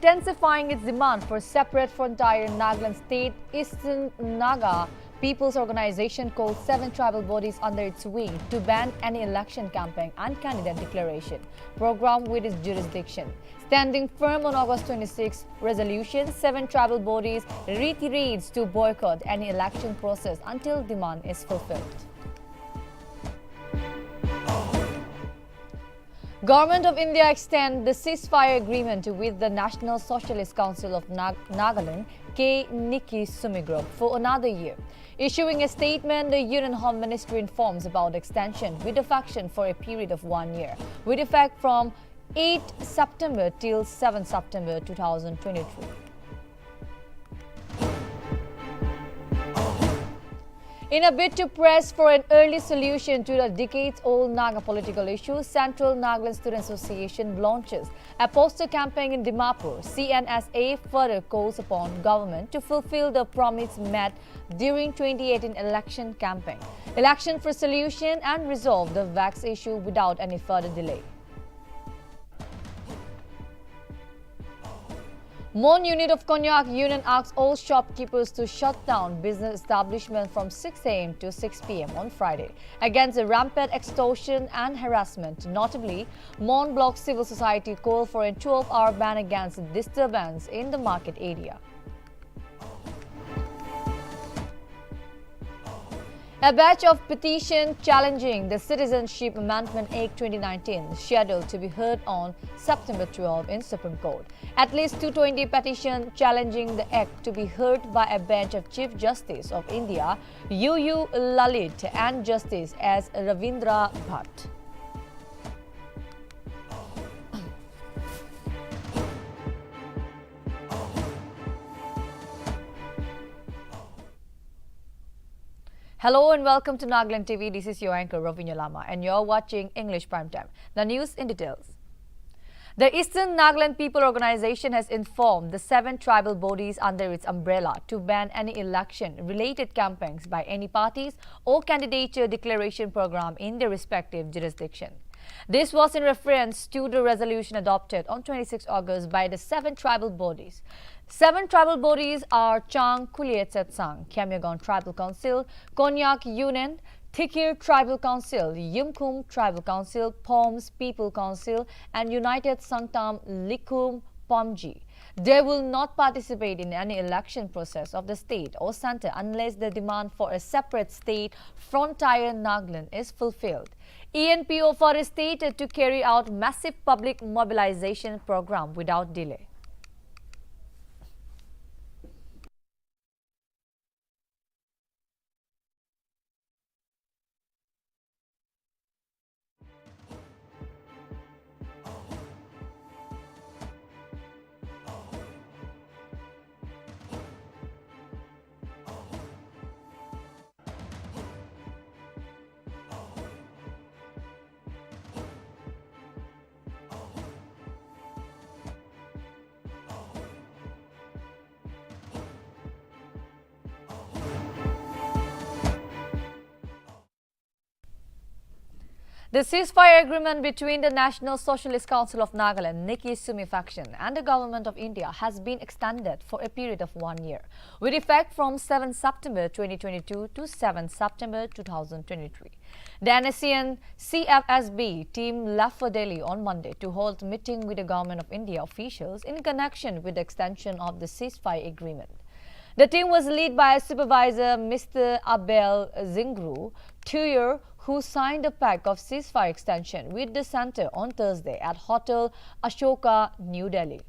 intensifying its demand for separate frontier Nagaland state, Eastern Naga People's Organization called 7 tribal bodies under its wing to ban any election campaign and candidate declaration program with its jurisdiction. Standing firm on August 26 resolution, 7 tribal bodies reiterates to boycott any election process until demand is fulfilled. Government of India extend the ceasefire agreement with the National Socialist Council of Nagaland, K. Nikki Sumigro, for another year. Issuing a statement, the Union Home Ministry informs about extension with the faction for a period of 1 year, with effect from 8 September till 7 September 2023. In a bid to press for an early solution to the decades-old Naga political issue, Central Nagaland Student Association launches a poster campaign in Dimapur. CNSA further calls upon government to fulfill the promise made during 2018 election campaign. Election for solution and resolve the vax issue without any further delay. Mon unit of Konyak Union asks all shopkeepers to shut down business establishments from 6 a.m. to 6 p.m. on Friday against the rampant extortion and harassment. Notably, Mon Block Civil Society called for a 12-hour ban against disturbance in the market area. A batch of petition challenging the Citizenship Amendment Act 2019 is scheduled to be heard on September 12 in Supreme Court. At least 220 petitions challenging the act to be heard by a bench of Chief Justice of India, U. Lalit, and Justice S. Ravindra Bhatt. Hello and welcome to Nagaland TV. This is your anchor Ravinya Lama and you're watching English Primetime. The news in details. The Eastern Nagaland People Organization has informed the 7 tribal bodies under its umbrella to ban any election-related campaigns by any parties or candidature declaration program in their respective jurisdiction. This was in reference to the resolution adopted on 26 August by the 7 tribal bodies. 7 tribal bodies are Chang Kuliet Setsang, Khamiagon Tribal Council, Konyak Union, Thikir Tribal Council, Yumkum Tribal Council, Poms People Council, and United Sangtam Likum Pomji. They will not participate in any election process of the state or center unless the demand for a separate state frontier Nagaland is fulfilled. ENPO further stated to carry out massive public mobilization program without delay. The ceasefire agreement between the National Socialist Council of Nagaland, Nikki Sumi faction, and the Government of India has been extended for a period of 1 year, with effect from 7 September 2022 to 7 September 2023. The NSCN-CFSB team left for Delhi on Monday to hold a meeting with the Government of India officials in connection with the extension of the ceasefire agreement. The team was led by Supervisor Mr. Abel Zingru, 2-year, who signed a pact of ceasefire extension with the centre on Thursday at Hotel Ashoka, New Delhi.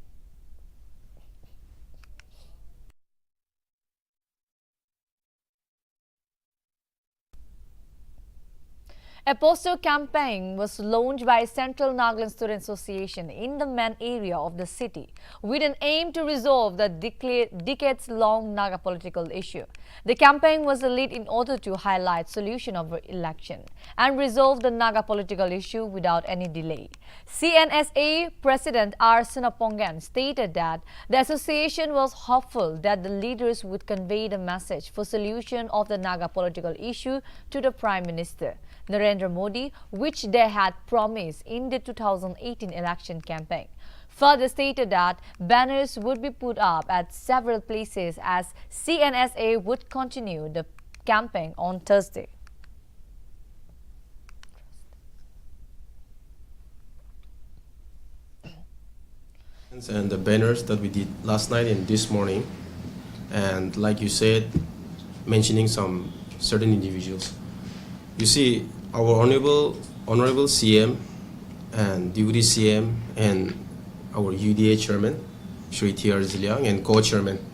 A poster campaign was launched by Central Nagaland Student Association in the main area of the city with an aim to resolve the decades-long Naga political issue. The campaign was led in order to highlight solution of the election and resolve the Naga political issue without any delay. CNSA President R. Sinapongan stated that the association was hopeful that the leaders would convey the message for solution of the Naga political issue to the Prime Minister Narendra Modi, which they had promised in the 2018 election campaign. further stated that banners would be put up at several places as CNSA would continue the campaign on Thursday. And the banners that we did last night and this morning, and like you said, mentioning some certain individuals. You see, our honorable CM and Deputy CM and our UDA Chairman, Shri T.R. Ziliang, and Co-Chairman,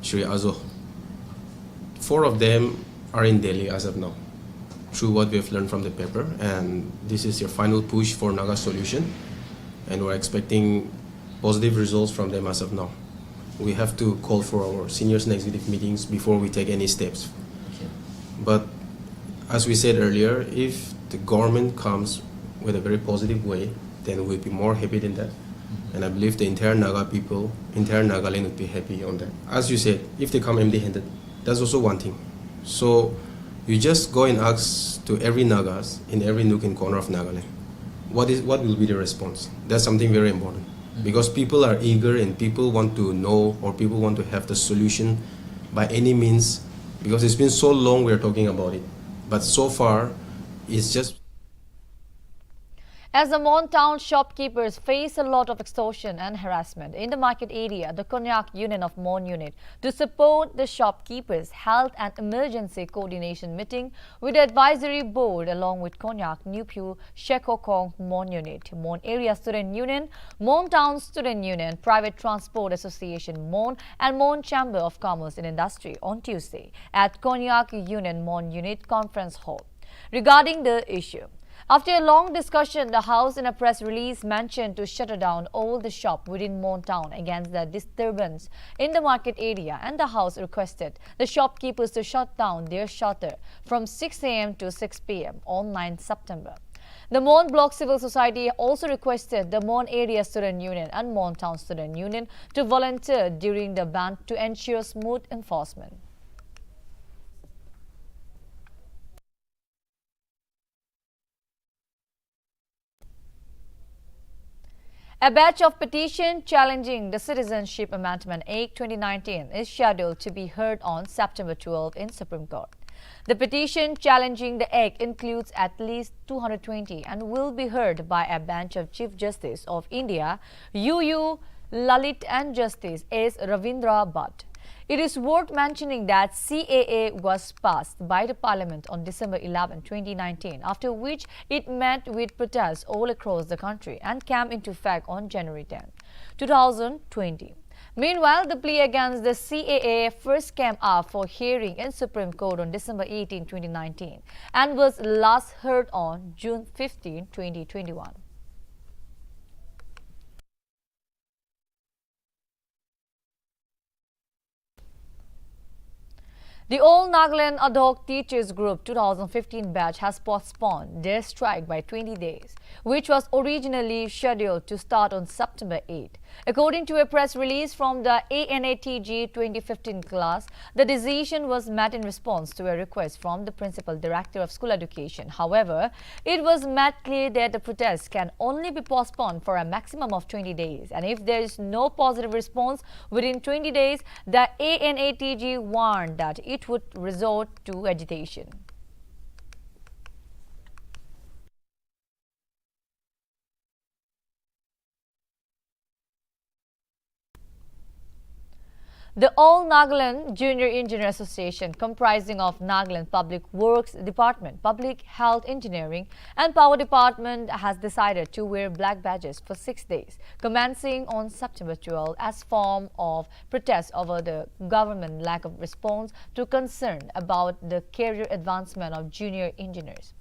Shri Azo. 4 of them are in Delhi as of now, through what we have learned from the paper, and this is your final push for Naga solution, and we're expecting positive results from them as of now. We have to call for our seniors and executive meetings before we take any steps. But as we said earlier, if the government comes with a very positive way, then we'll be more happy than that. And I believe the entire Naga people, entire Nagaland would be happy on that. As you said, if they come empty-handed, that's also one thing. So you just go and ask to every Nagas in every nook and corner of Nagaland, what will be the response? That's something very important. Because people are eager and people want to know, or people want to have the solution by any means, because it's been so long we're talking about it. But so far, it's just... As the Mon town shopkeepers face a lot of extortion and harassment in the market area, the Konyak Union of Mon Unit, to support the shopkeepers, held an emergency coordination meeting with the advisory board along with Konyak, Nupyu, Shekokong Mon Unit, Mon Area Student Union, Mon Town Student Union, Private Transport Association Mon, and Mon Chamber of Commerce and Industry on Tuesday at Konyak Union Mon Unit Conference Hall regarding the issue. After a long discussion, the House in a press release mentioned to shut down all the shop within Mon Town against the disturbance in the market area, and the House requested the shopkeepers to shut down their shutter from 6 a.m. to 6 p.m. on 9 September. The Mon Block Civil Society also requested the Mon Area Student Union and Mon Town Student Union to volunteer during the ban to ensure smooth enforcement. A batch of petition challenging the Citizenship Amendment Act 2019 is scheduled to be heard on September 12 in Supreme Court. The petition challenging the Act includes at least 220 and will be heard by a bench of Chief Justice of India, UU Lalit and Justice S. Ravindra Bhatt. It is worth mentioning that CAA was passed by the Parliament on December 11, 2019, after which it met with protests all across the country and came into effect on January 10, 2020. Meanwhile, the plea against the CAA first came up for hearing in Supreme Court on December 18, 2019 and was last heard on June 15, 2021. The All Nagaland Ad hoc Teachers Group 2015 batch has postponed their strike by 20 days, which was originally scheduled to start on September 8. According to a press release from the ANATG 2015 class, the decision was made in response to a request from the Principal Director of School Education. However, it was made clear that the protest can only be postponed for a maximum of 20 days. And if there is no positive response within 20 days, the ANATG warned that it would resort to agitation. The All Nagaland Junior Engineer Association, comprising of Nagaland Public Works Department, Public Health Engineering and Power Department, has decided to wear black badges for 6 days, commencing on September 12 as form of protest over the government lack of response to concern about the career advancement of junior engineers.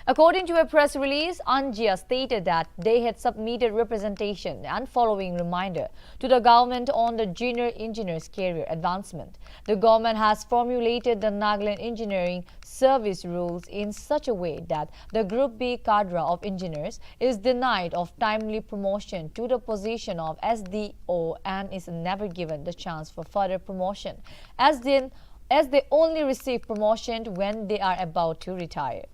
According to a press release, Anjia stated that they had submitted representation and following reminder to the government on the junior engineers' career advancement. The government has formulated the Nagaland Engineering Service rules in such a way that the Group B cadre of engineers is denied of timely promotion to the position of SDO and is never given the chance for further promotion, as they only receive promotion when they are about to retire.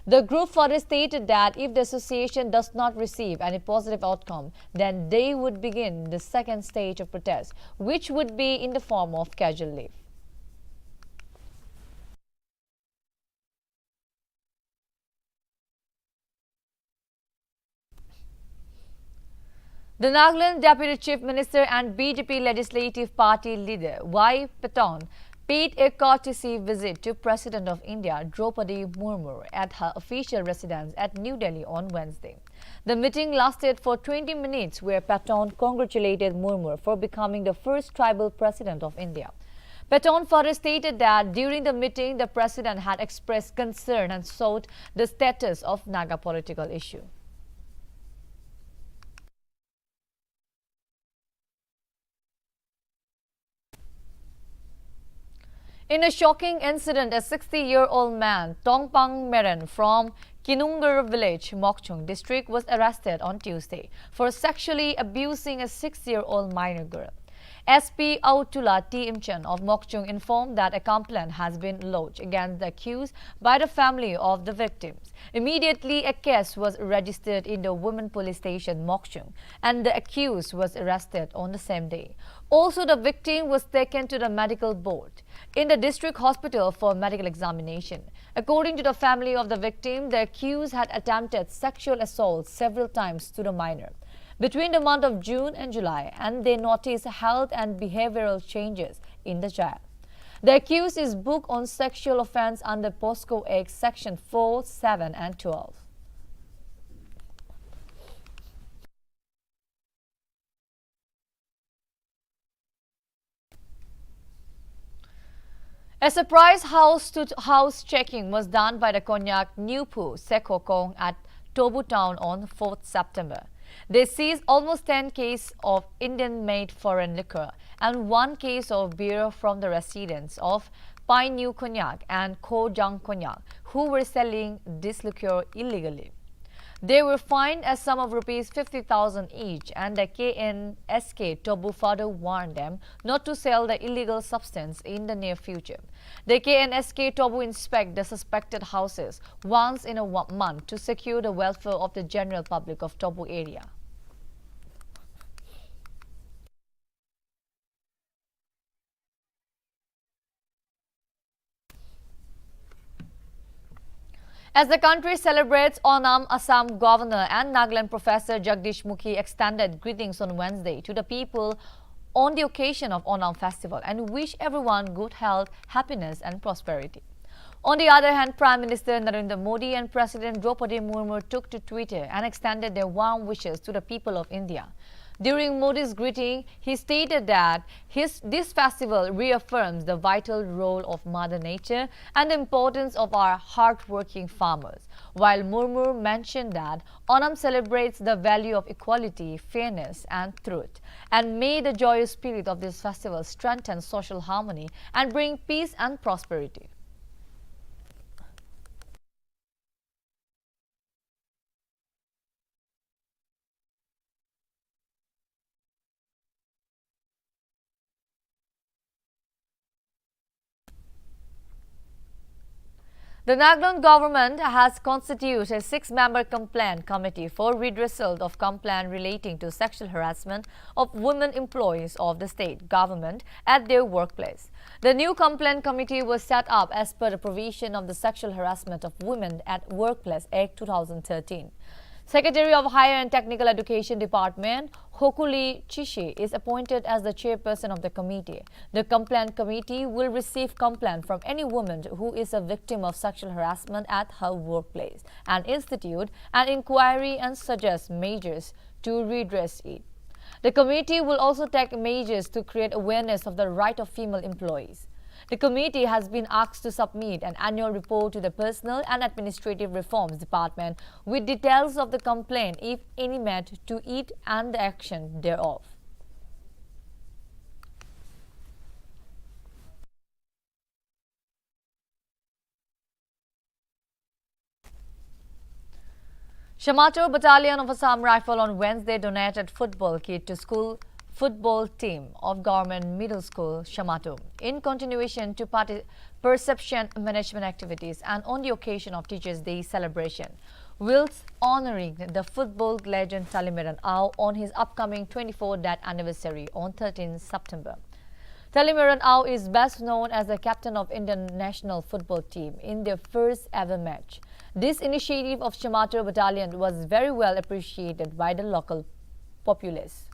The group further stated that if the association does not receive any positive outcome, then they would begin the second stage of protest, which would be in the form of casual leave. The Nagaland Deputy Chief Minister and BJP Legislative Party leader Y. Paton paid a courtesy visit to President of India Draupadi Murmu at her official residence at New Delhi on Wednesday. The meeting lasted for 20 minutes where Paton congratulated Murmu for becoming the first tribal president of India. Paton further stated that during the meeting, the president had expressed concern and sought the status of Naga political issue. In a shocking incident, a 60-year-old man, Tongpang Meren, from Kinungar village, Mokchung district, was arrested on Tuesday for sexually abusing a 6-year-old minor girl. SP Autula T. Imchen of Mokchung informed that a complaint has been lodged against the accused by the family of the victims. Immediately, a case was registered in the Women Police Station, Mokchung, and the accused was arrested on the same day. Also, the victim was taken to the medical board in the district hospital for medical examination. According to the family of the victim, the accused had attempted sexual assault several times to the minor between the month of June and July, and they noticed health and behavioral changes in the child. The accused is booked on sexual offense under POSCO Act Section 4, 7 and 12. A surprise house-to-house checking was done by the Konyak Nupu Sekokong at Tobu town on 4th September. They seized almost 10 cases of Indian-made foreign liquor and 1 case of beer from the residents of Pine New Konyak and Ko Jang Konyak, who were selling this liquor illegally. They were fined a sum of rupees 50,000 each, and the KNSK Tobu further warned them not to sell the illegal substance in the near future. The KNSK Tobu inspect the suspected houses once in a month to secure the welfare of the general public of Tobu area. As the country celebrates Onam, Assam Governor and Nagaland Professor Jagdish Mukhi extended greetings on Wednesday to the people on the occasion of Onam festival and wish everyone good health, happiness and prosperity. On the other hand, Prime Minister Narendra Modi and President Draupadi Murmu took to Twitter and extended their warm wishes to the people of India. During Modi's greeting, he stated that this festival reaffirms the vital role of Mother Nature and the importance of our hard-working farmers, while Murmu mentioned that Onam celebrates the value of equality, fairness and truth, and may the joyous spirit of this festival strengthen social harmony and bring peace and prosperity. The Nagaland government has constituted a 6-member complaint committee for redressal of complaint relating to sexual harassment of women employees of the state government at their workplace. The new complaint committee was set up as per the provision of the Sexual Harassment of Women at Workplace Act 2013. Secretary of Higher and Technical Education Department, Hokuli Chishi, is appointed as the chairperson of the committee. The complaint committee will receive complaint from any woman who is a victim of sexual harassment at her workplace and institute an inquiry and suggest measures to redress it. The committee will also take measures to create awareness of the right of female employees. The committee has been asked to submit an annual report to the Personnel and Administrative Reforms Department with details of the complaint, if any, made to it and the action thereof. Shamator Battalion of Assam Rifle on Wednesday donated football kit to school football team of Government Middle School, Shamato, in continuation to perception management activities and on the occasion of Teachers' Day celebration, whilst honouring the football legend Talimeran Au on his upcoming 24th anniversary on 13 September. Talimeran Au is best known as the captain of Indian national football team in their first ever match. This initiative of Shamato Battalion was very well appreciated by the local populace.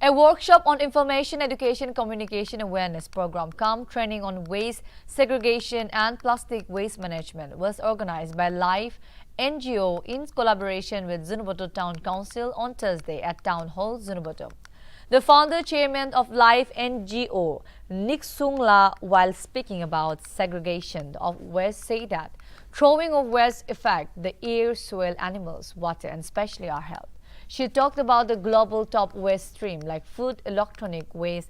A workshop on information, education, communication awareness program CAM training on waste segregation and plastic waste management was organized by Life NGO in collaboration with Zunuboto Town Council on Thursday at Town Hall, Zunuboto. The founder chairman of Life NGO, Nick Sungla, while speaking about segregation of waste, said that throwing of waste affects the air, soil, animals, water and especially our health. She talked about the global top waste stream like food, electronic waste,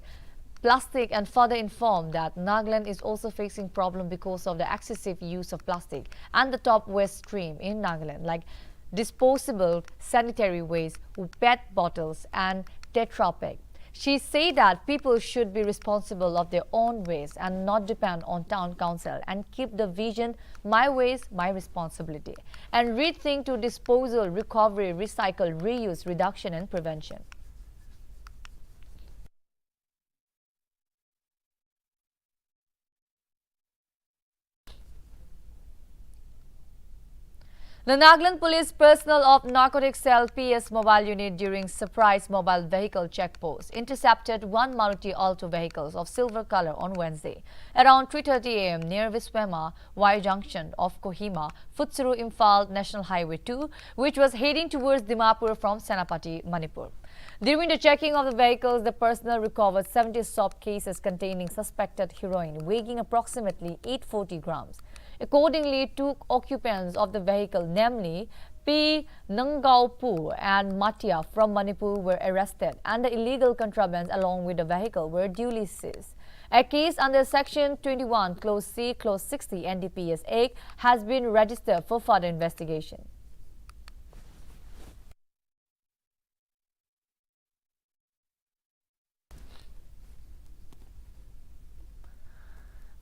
plastic and further informed that Nagaland is also facing problem because of the excessive use of plastic and the top waste stream in Nagaland like disposable sanitary waste, PET bottles and Tetra Pak. She said that people should be responsible of their own waste and not depend on town council and keep the vision my waste, my responsibility and rethink to disposal, recovery, recycle, reuse, reduction and prevention. The Nagaland Police personnel of Narcotics Cell PS Mobile Unit during surprise mobile vehicle checkpost intercepted one Maruti Alto vehicles of silver color on Wednesday around 3:30 am near Viswema Y junction of Kohima, Futsuru Imphal National Highway 2, which was heading towards Dimapur from Senapati, Manipur. During the checking of the vehicles, the personnel recovered 70 soft cases containing suspected heroin weighing approximately 840 grams. Accordingly, two occupants of the vehicle, namely P. Nangaupu and Matia from Manipur, were arrested and the illegal contrabands along with the vehicle were duly seized. A case under Section 21, Clause C, Clause 60 NDPS Act has been registered for further investigation.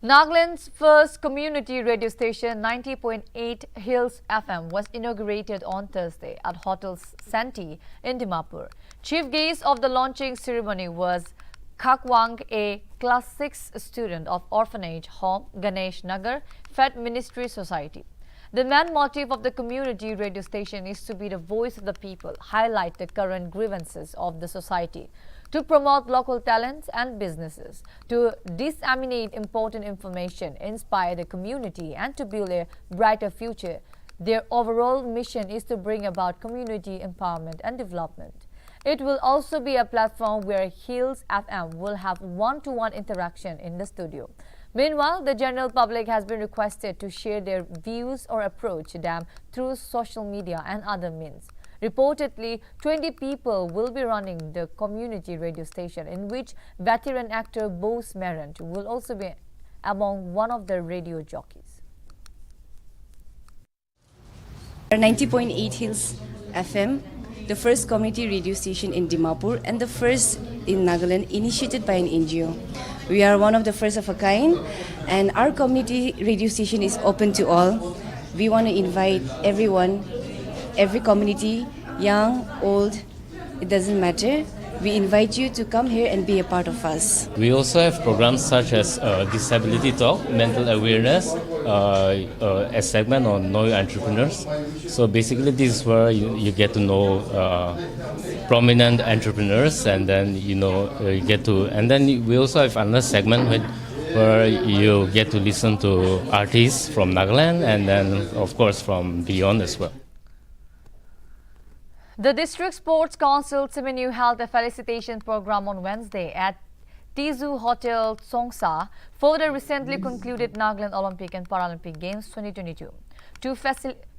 Nagaland's first community radio station 90.8 Hills FM was inaugurated on Thursday at Hotel Santi in Dimapur. Chief guest of the launching ceremony was Kakwang, a Class 6 student of Orphanage Home, Ganesh Nagar, Fed Ministry Society. The main motive of the community radio station is to be the voice of the people, highlight the current grievances of the society, to promote local talents and businesses, to disseminate important information, inspire the community and to build a brighter future. Their overall mission is to bring about community empowerment and development. It will also be a platform where Hills FM will have one-to-one interaction in the studio. Meanwhile, the general public has been requested to share their views or approach them through social media and other means. Reportedly, 20 people will be running the community radio station, in which veteran actor Bose Merant will also be among one of the radio jockeys. 90.8 Hills FM, the first community radio station in Dimapur and the first in Nagaland, initiated by an NGO. We are one of the first of a kind, and our community radio station is open to all. We want to invite everyone, every community, young, old, it doesn't matter. We invite you to come here and be a part of us. We also have programs such as Disability Talk, Mental Awareness, a segment on Know Your Entrepreneurs. So basically this is where you get to know prominent entrepreneurs, and then you get to, and then we also have another segment where you get to listen to artists from Nagaland and then of course from beyond as well. The District Sports Council Simenu held a felicitation program on Wednesday at Tizu Hotel, Songsa for the recently concluded Nagaland Olympic and Paralympic Games 2022. to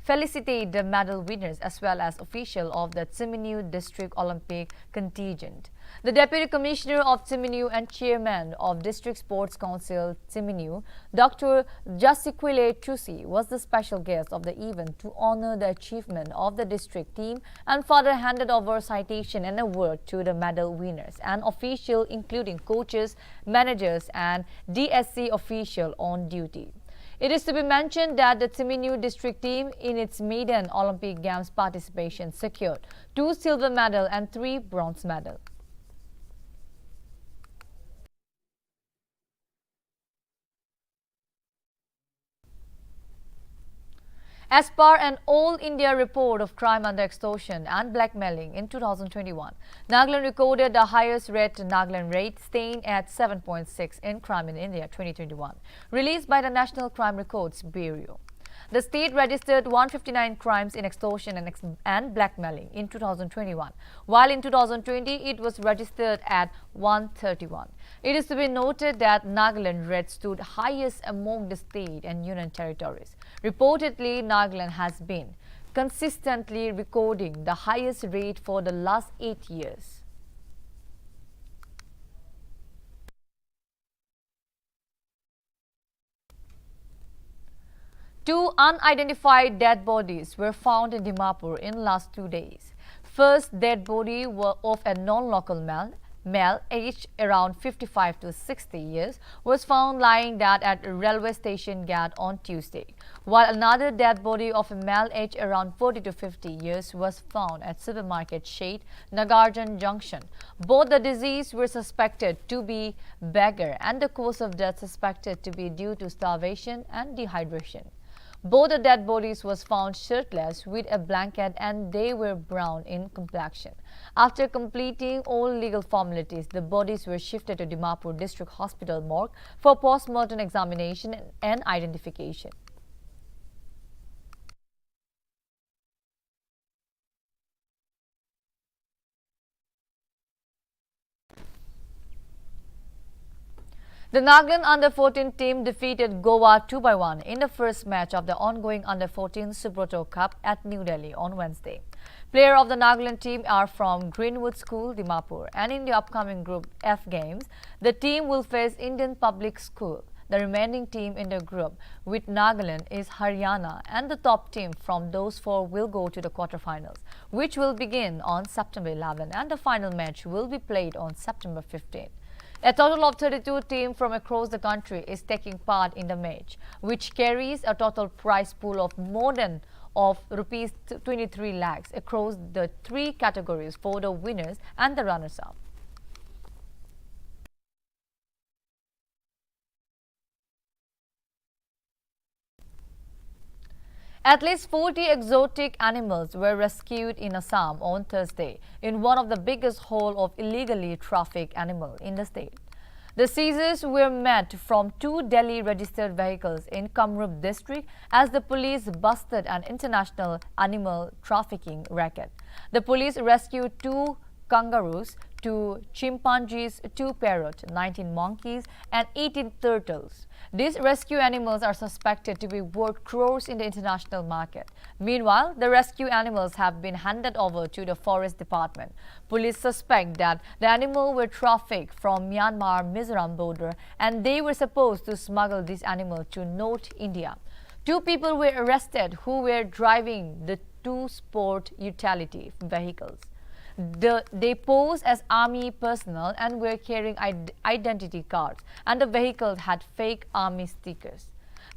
felicitate the medal winners as well as officials of the Tsiminyu District Olympic contingent. The Deputy Commissioner of Tsiminyu and Chairman of District Sports Council Tsiminyu, Dr. Jasiquile Chusi, was the special guest of the event to honor the achievement of the district team and further handed over citation and award to the medal winners and officials including coaches, managers and DSC official on duty. It is to be mentioned that the Tsiminyu district team in its maiden Olympic Games participation secured 2 silver medals and 3 bronze medals. As per an All India report of crime under extortion and blackmailing in 2021, Nagaland recorded the highest Nagaland rate, staying at 7.6 in crime in India 2021, released by the National Crime Records Bureau. The state registered 159 crimes in extortion and blackmailing in 2021, while in 2020 it was registered at 131. It is to be noted that Nagaland rate stood highest among the state and union territories. Reportedly, Nagaland has been consistently recording the highest rate for the last 8 years. Two unidentified dead bodies were found in Dimapur in last 2 days. First dead body of a non-local male aged around 55 to 60 years was found lying dead at a railway station gate on Tuesday, while another dead body of a male aged around 40 to 50 years was found at supermarket shade Nagarjan Junction. Both the deceased were suspected to be beggar and the cause of death suspected to be due to starvation and dehydration. Both the dead bodies was found shirtless with a blanket and they were brown in complexion. After completing all legal formalities, the bodies were shifted to Dimapur District Hospital morgue for post-mortem examination and identification. The Nagaland Under-14 team defeated Goa 2-1 in the first match of the ongoing Under-14 Subroto Cup at New Delhi on Wednesday. Players of the Nagaland team are from Greenwood School, Dimapur, and in the upcoming Group F games, the team will face Indian Public School. The remaining team in the group with Nagaland is Haryana, and the top team from those 4 will go to the quarterfinals, which will begin on September 11, and the final match will be played on September 15. A total of 32 teams from across the country is taking part in the match, which carries a total prize pool of more than rupees 23 lakhs across the 3 categories for the winners and the runners-up. At least 40 exotic animals were rescued in Assam on Thursday in one of the biggest haul of illegally trafficked animals in the state. The seizures were met from 2 Delhi-registered vehicles in Kamrup district as the police busted an international animal trafficking racket. The police rescued 2 kangaroos, 2 chimpanzees, 2 parrots, 19 monkeys and 18 turtles. These rescue animals are suspected to be worth crores in the international market. Meanwhile, the rescue animals have been handed over to the Forest Department. Police suspect that the animals were trafficked from Myanmar-Mizoram border and they were supposed to smuggle these animals to North India. 2 people were arrested who were driving the 2 sport utility vehicles. They posed as army personnel and were carrying identity cards, and the vehicle had fake army stickers.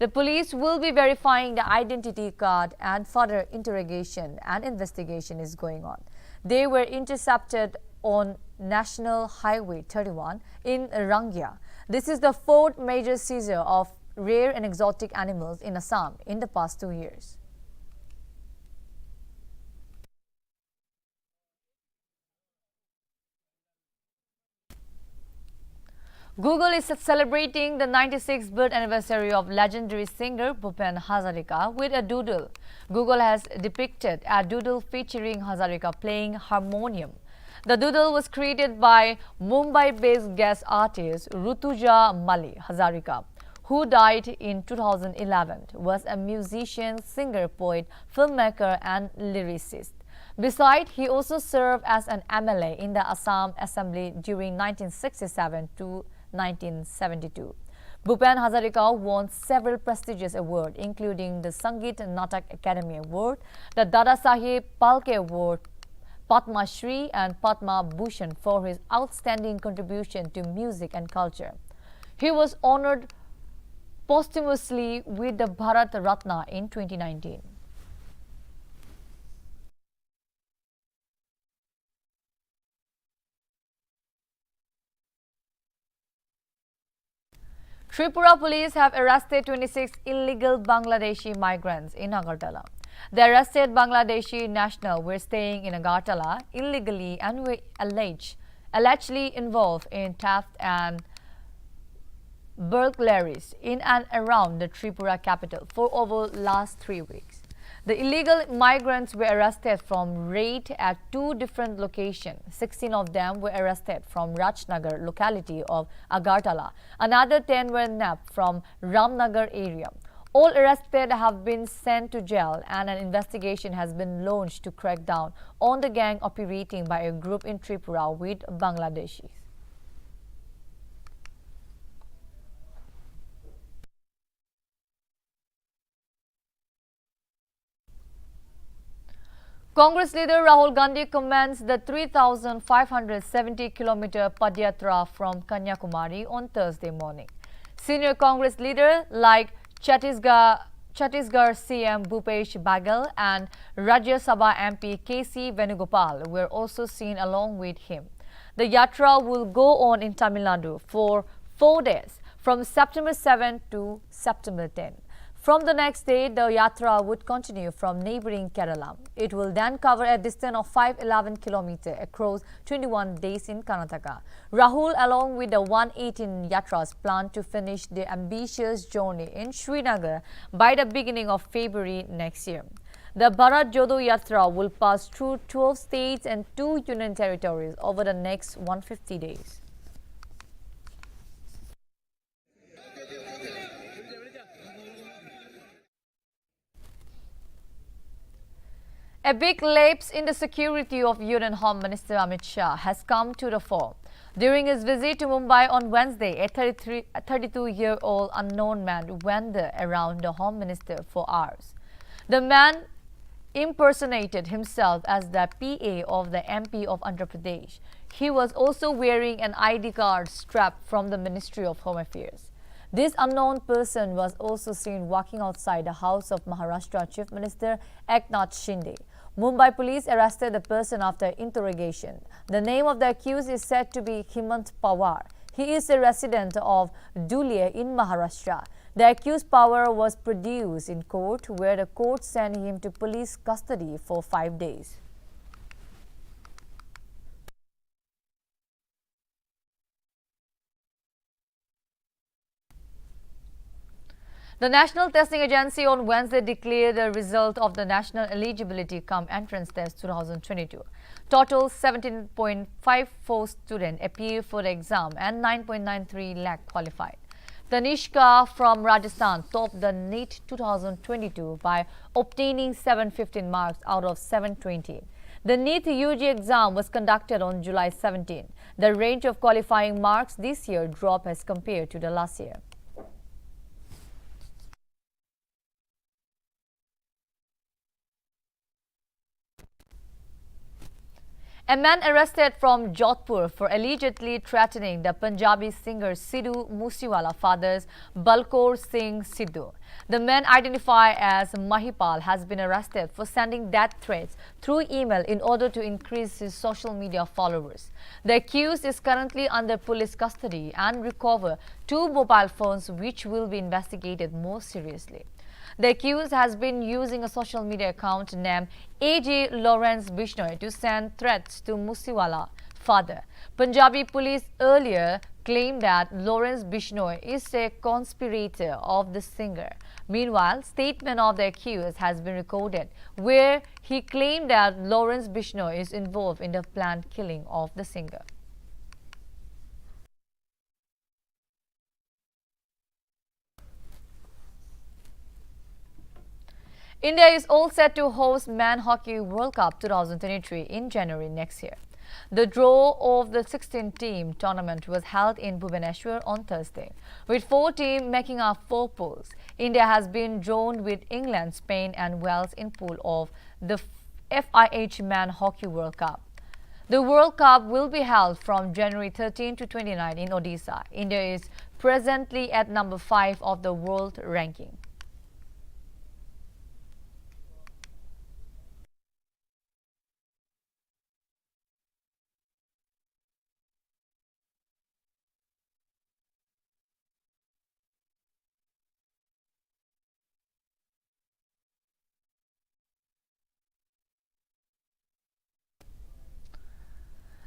The police will be verifying the identity card and further interrogation and investigation is going on. They were intercepted on National Highway 31 in Rangia. This is the 4th major seizure of rare and exotic animals in Assam in the past 2 years. Google is celebrating the 96th birth anniversary of legendary singer Bhupen Hazarika with a doodle. Google has depicted a doodle featuring Hazarika playing harmonium. The doodle was created by Mumbai-based guest artist Rutuja Mali Hazarika, who died in 2011, was a musician, singer, poet, filmmaker and lyricist. Besides, he also served as an MLA in the Assam Assembly during 1967 to 1972. Bhupen Hazarika won several prestigious awards, including the Sangeet Natak Academy Award, the Dada Saheb Phalke Award, Padma Shri and Padma Bhushan for his outstanding contribution to music and culture. He was honored posthumously with the Bharat Ratna in 2019. Tripura police have arrested 26 illegal Bangladeshi migrants in Agartala. The arrested Bangladeshi nationals were staying in Agartala illegally and were allegedly involved in theft and burglaries in and around the Tripura capital for over the last 3 weeks. The illegal migrants were arrested from raid at 2 different locations. 16 of them were arrested from Rajnagar locality of Agartala. Another 10 were nabbed from Ramnagar area. All arrested have been sent to jail and an investigation has been launched to crack down on the gang operating by a group in Tripura with Bangladeshis. Congress leader Rahul Gandhi commenced the 3,570-kilometer Padyatra from Kanyakumari on Thursday morning. Senior Congress leaders like Chhattisgarh CM Bhupesh Baghel and Rajya Sabha MP KC Venugopal were also seen along with him. The yatra will go on in Tamil Nadu for 4 days from September 7 to September 10. From the next day, the yatra would continue from neighbouring Kerala. It will then cover a distance of 511 kilometers across 21 days in Karnataka. Rahul, along with the 118 yatras, plan to finish the ambitious journey in Srinagar by the beginning of February next year. The Bharat Jodo Yatra will pass through 12 states and 2 union territories over the next 150 days. A big lapse in the security of Union Home Minister Amit Shah has come to the fore. During his visit to Mumbai on Wednesday, a 32-year-old unknown man wandered around the Home Minister for hours. The man impersonated himself as the PA of the MP of Andhra Pradesh. He was also wearing an ID card strap from the Ministry of Home Affairs. This unknown person was also seen walking outside the house of Maharashtra Chief Minister Eknath Shinde. Mumbai police arrested the person after interrogation. The name of the accused is said to be Hemant Pawar. He is a resident of Dhule in Maharashtra. The accused Pawar was produced in court, where the court sent him to police custody for 5 days. The National Testing Agency on Wednesday declared the result of the National Eligibility Cum Entrance Test 2022. Total 17.54 students appeared for the exam and 9.93 lakh qualified. Tanishka from Rajasthan topped the NEET 2022 by obtaining 715 marks out of 720. The NEET UG exam was conducted on July 17. The range of qualifying marks this year dropped as compared to the last year. A man arrested from Jodhpur for allegedly threatening the Punjabi singer Sidhu Moosewala father's Balkaur Singh Sidhu. The man, identified as Mahipal, has been arrested for sending death threats through email in order to increase his social media followers. The accused is currently under police custody and recovered 2 mobile phones, which will be investigated more seriously. The accused has been using a social media account named AJ Lawrence Bishnoi to send threats to Moosewala's father. Punjabi police earlier claimed that Lawrence Bishnoi is a conspirator of the singer. Meanwhile, statement of the accused has been recorded, where he claimed that Lawrence Bishnoi is involved in the planned killing of the singer. India is all set to host Man Hockey World Cup 2023 in January next year. The draw of the 16-team tournament was held in Bhubaneswar on Thursday, with 4 teams making up 4 pools. India has been drawn with England, Spain and Wales in pool of the FIH Man Hockey World Cup. The World Cup will be held from January 13 to 29 in Odisha. India is presently at number 5 of the world ranking.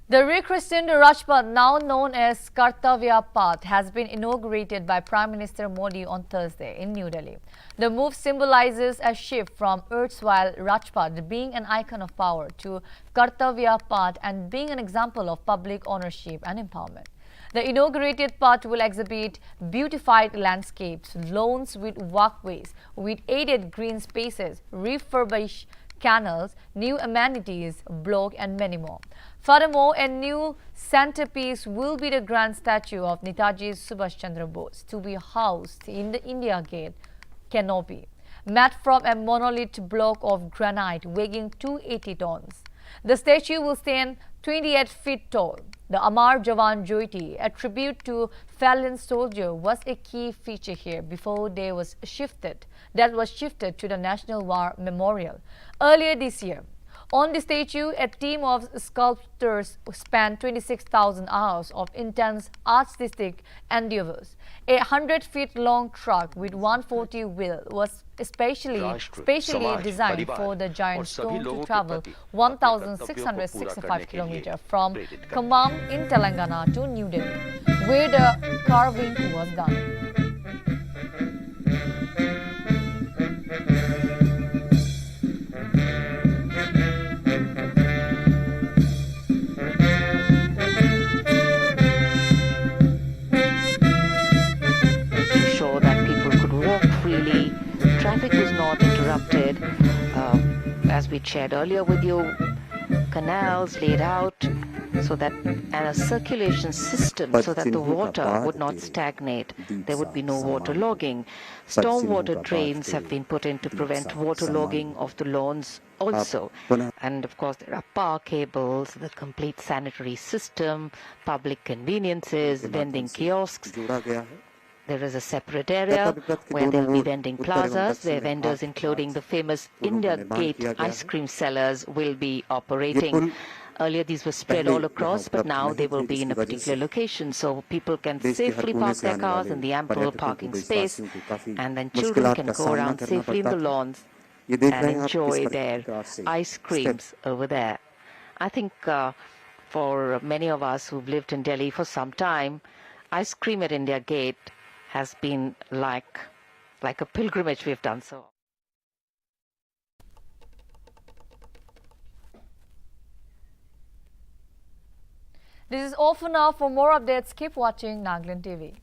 The rechristened Rajpath, now known as Kartavya Path, has been inaugurated by Prime Minister Modi on Thursday in New Delhi. The move symbolizes a shift from erstwhile Rajpath being an icon of power to Kartavya Path and being an example of public ownership and empowerment. The inaugurated path will exhibit beautified landscapes, lawns with walkways, with aided green spaces, refurbished canals, new amenities, block and many more. Furthermore, a new centerpiece will be the grand statue of Netaji Subhash Chandra Bose to be housed in the India Gate canopy, made from a monolith block of granite weighing 280 tons. The statue will stand 28 feet tall. The Amar Jawan Jyoti, a tribute to fallen soldier, was a key feature here before that was shifted to the National War Memorial earlier this year. On the statue, a team of sculptors spent 26,000 hours of intense artistic endeavors. A 100-feet-long truck with 140 wheels was specially designed for the giant stone to travel 1,665 kilometers from Khammam in Telangana to New Delhi, where the carving was done. Traffic was not interrupted, as we shared earlier with you. Canals laid out so that, and a circulation system so that the water would not stagnate. There would be no water logging. Stormwater drains have been put in to prevent water logging of the lawns also. And of course, there are power cables, the complete sanitary system, public conveniences, vending kiosks. There is a separate area where there will be vending plazas, where vendors including the famous India Gate ice cream sellers will be operating. Earlier these were spread all across, but now they will be in a particular location, so people can safely park their cars in the ample parking space, and then children can go around safely in the lawns and enjoy their ice creams over there. I think for many of us who've lived in Delhi for some time, ice cream at India Gate has been like a pilgrimage we've done so. This is all for now. For more updates, keep watching Nagaland TV.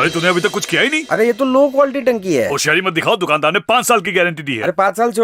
अरे तूने अभी तक कुछ किया ही नहीं। अरे ये तो लो क्वालिटी टंकी है। होशियारी मत दिखाओ, दुकानदार ने 5 साल की गारंटी दी है। अरे 5 साल छोड़ी